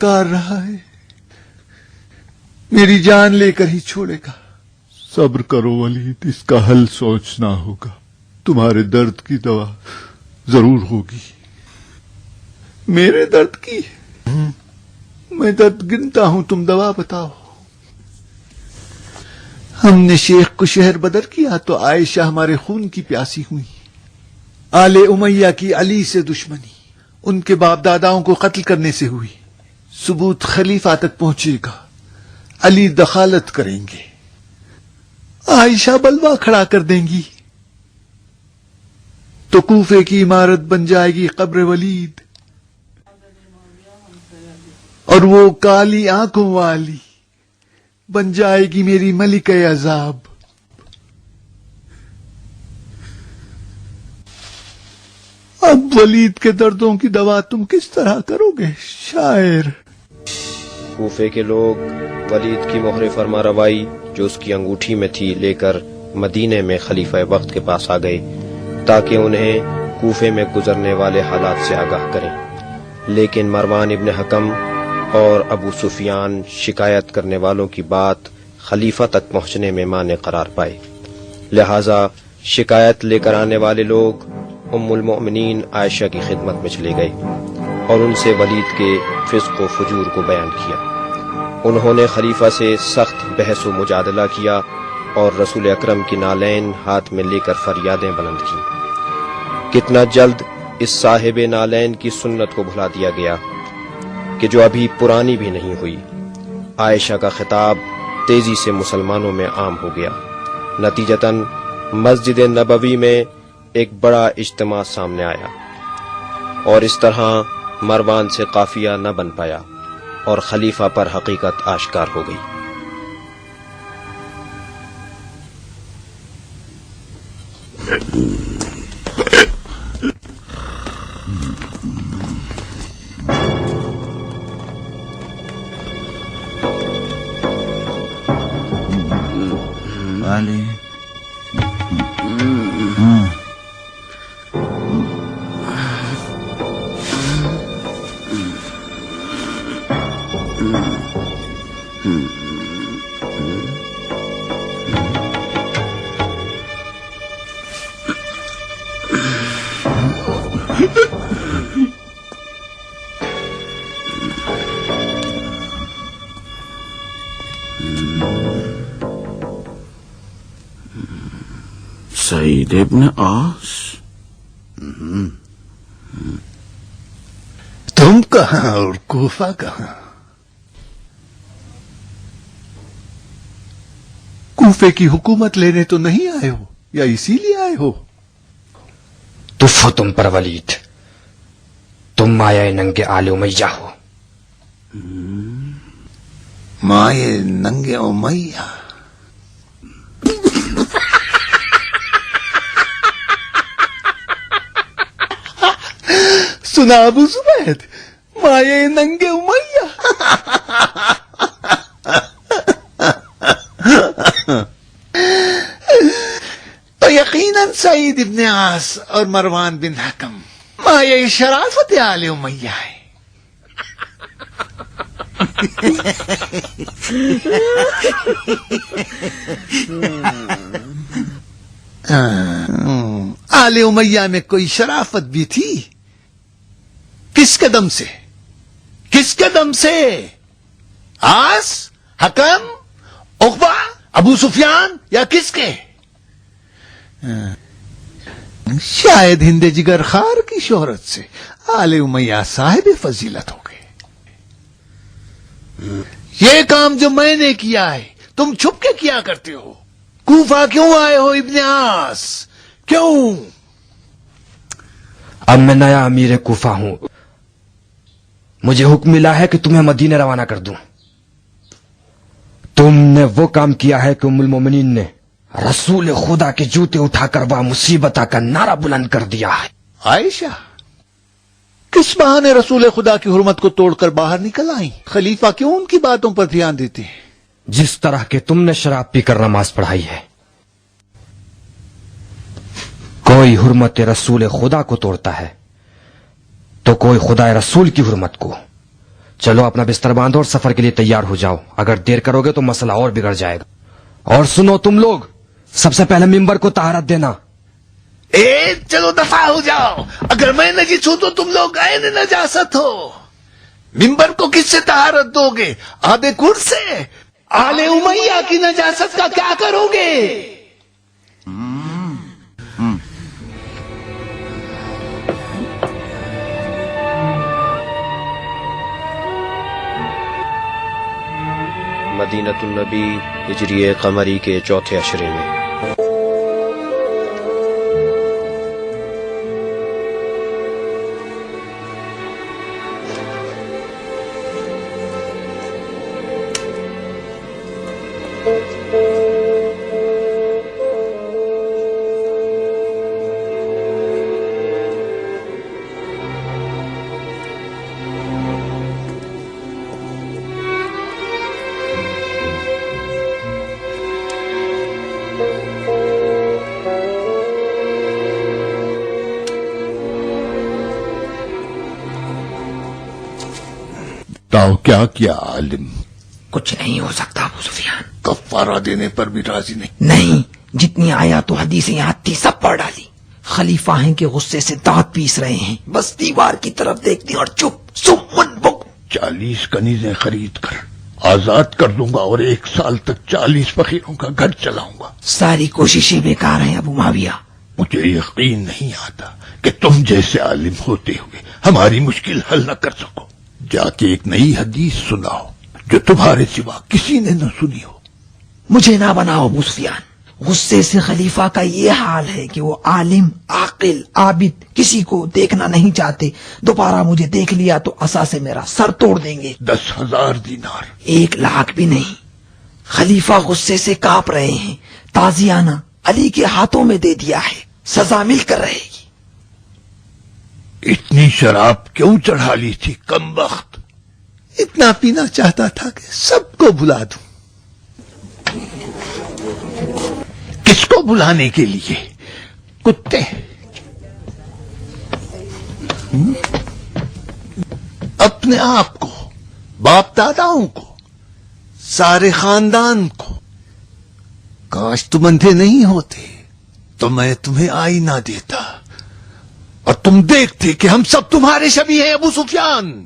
کار رہا ہے، میری جان لے کر ہی چھوڑے گا۔ صبر کرو ولید، اس کا حل سوچنا ہوگا، تمہارے درد کی دوا ضرور ہوگی۔ میرے درد کی؟ میں درد گنتا ہوں، تم دوا بتاؤ۔ ہم نے شیخ کو شہر بدر کیا تو عائشہ ہمارے خون کی پیاسی ہوئی۔ آل امیہ کی علی سے دشمنی ان کے باپ داداؤں کو قتل کرنے سے ہوئی، ثبوت خلیفہ تک پہنچے گا، علی دخالت کریں گے، عائشہ بلوا کھڑا کر دیں گی تو کوفے کی عمارت بن جائے گی قبر ولید، اور وہ کالی آنکھوں والی بن جائے گی میری ملکہ عذاب۔ اب ولید کے دردوں کی دوا تم کس طرح کرو گے شاعر؟ کوفے کے لوگ ولید کی مہر فرما روائی جو اس کی انگوٹھی میں تھی لے کر مدینے میں خلیفہ وقت کے پاس آ گئے تاکہ انہیں کوفے میں گزرنے والے حالات سے آگاہ کریں، لیکن مروان ابن حکم اور ابو سفیان شکایت کرنے والوں کی بات خلیفہ تک پہنچنے میں مانع قرار پائے، لہذا شکایت لے کر آنے والے لوگ ام المؤمنین عائشہ کی خدمت میں چلے گئے اور ان سے ولید کے فسق و فجور کو بیان کیا۔ انہوں نے خلیفہ سے سخت بحث و مجادلہ کیا اور رسول اکرم کی نالین ہاتھ میں لے کر فریادیں بلند کی۔ کتنا جلد اس صاحب نالین کی سنت کو بھلا دیا گیا کہ جو ابھی پرانی بھی نہیں ہوئی۔ عائشہ کا خطاب تیزی سے مسلمانوں میں عام ہو گیا، نتیجتاً مسجد نبوی میں ایک بڑا اجتماع سامنے آیا، اور اس طرح مروان سے قافیہ نہ بن پایا اور خلیفہ پر حقیقت آشکار ہو گئی۔ سعید ابن عاص، تم کہاں اور کوفہ کہاں؟ کوفے کی حکومت لینے تو نہیں آئے ہو یا اسی لیے آئے ہو؟ تف ہو تم پر ولید، تم مایہ ننگے آل امیہ ہو۔ مایہ ننگے امیہ؟ سنا ابو زبید، مایہ ننگے امیہ؟ تو یقیناً سعید ابن عاص اور مروان بن حکم مایہ شرافت آل امیہ ہے۔ آل امیہ میں کوئی شرافت بھی تھی؟ کس کے دم سے؟ کس کے دم سے؟ عاص، حکم، عقبہ، ابو سفیان یا کس کے؟ شاید ہند جگر خار کی شہرت سے آل امیہ صاحب فضیلت ہو گئے۔ یہ کام جو میں نے کیا ہے تم چھپ کے کیا کرتے ہو؟ کوفہ کیوں آئے ہو ابن عاص؟ کیوں؟ اب میں نیا امیر کوفہ ہوں، مجھے حکم ملا ہے کہ تمہیں مدینہ روانہ کر دوں۔ تم نے وہ کام کیا ہے کہ ام المومنین نے رسول خدا کے جوتے اٹھا کر وہ مصیبت کا نعرہ بلند کر دیا ہے۔ عائشہ کس بہانے رسول خدا کی حرمت کو توڑ کر باہر نکل آئیں؟ خلیفہ کیوں ان کی باتوں پر دھیان دیتے ہیں؟ جس طرح کہ تم نے شراب پی کر نماز پڑھائی ہے، کوئی حرمت رسول خدا کو توڑتا ہے تو کوئی خدا رسول کی حرمت کو، چلو اپنا بستر باندھو اور سفر کے لیے تیار ہو جاؤ، اگر دیر کرو گے تو مسئلہ اور بگڑ جائے گا۔ اور سنو تم لوگ، سب سے پہلے ممبر کو طہارت دینا۔ چلو دفع ہو جاؤ، اگر میں نجس ہوں تو تم لوگ عین نجاست ہو۔ ممبر کو کس سے طہارت دو گے؟ آبے کور سے؟ آل امیہ کی نجاست کا کیا کرو گے؟ مدینۃ النبی ہجری قمری کے چوتھے عشرے میں۔ کیا کیا عالم؟ کچھ نہیں ہو سکتا ابو سفیان۔ کفارہ دینے پر بھی راضی نہیں؟ نہیں، جتنی آیات و حدیثیں یاد تھی سب پڑھ ڈالی۔ خلیفہ ہیں کہ غصے سے دانت پیس رہے ہیں، بس دیوار کی طرف دیکھتے اور چپ سمن بک۔ 40 کنیزیں خرید کر آزاد کر دوں گا اور 1 سال تک 40 فقیروں کا گھر چلاؤں گا۔ ساری کوششیں بیکار ہیں ابو معاویہ۔ مجھے یقین نہیں آتا کہ تم جیسے عالم ہوتے ہوئے ہماری مشکل حل نہ کر سکو۔ جا کے ایک نئی حدیث سناؤ جو تمہارے سوا کسی نے نہ سنی ہو۔ مجھے نہ بناؤ ابو سفیان، غصے سے خلیفہ کا یہ حال ہے کہ وہ عالم، عاقل، عابد کسی کو دیکھنا نہیں چاہتے۔ دوبارہ مجھے دیکھ لیا تو عصا سے میرا سر توڑ دیں گے۔ 10,000 دینار؟ 1 لاکھ بھی نہیں۔ خلیفہ غصے سے کانپ رہے ہیں۔ تازیانہ علی کے ہاتھوں میں دے دیا ہے، سزا مل کر رہے گی۔ اتنی شراب کیوں چڑھا لی تھی کم وقت؟ اتنا پینا چاہتا تھا کہ سب کو بلا دوں۔ کس کو بلانے کے لیے؟ کتے؟ اپنے آپ کو، باپ داداؤں کو، سارے خاندان کو۔ کاش تم اندھے نہیں ہوتے تو میں تمہیں آئینہ دیتا اور تم دیکھتے کہ ہم سب تمہارے شبیہ ہیں ابو سفیان۔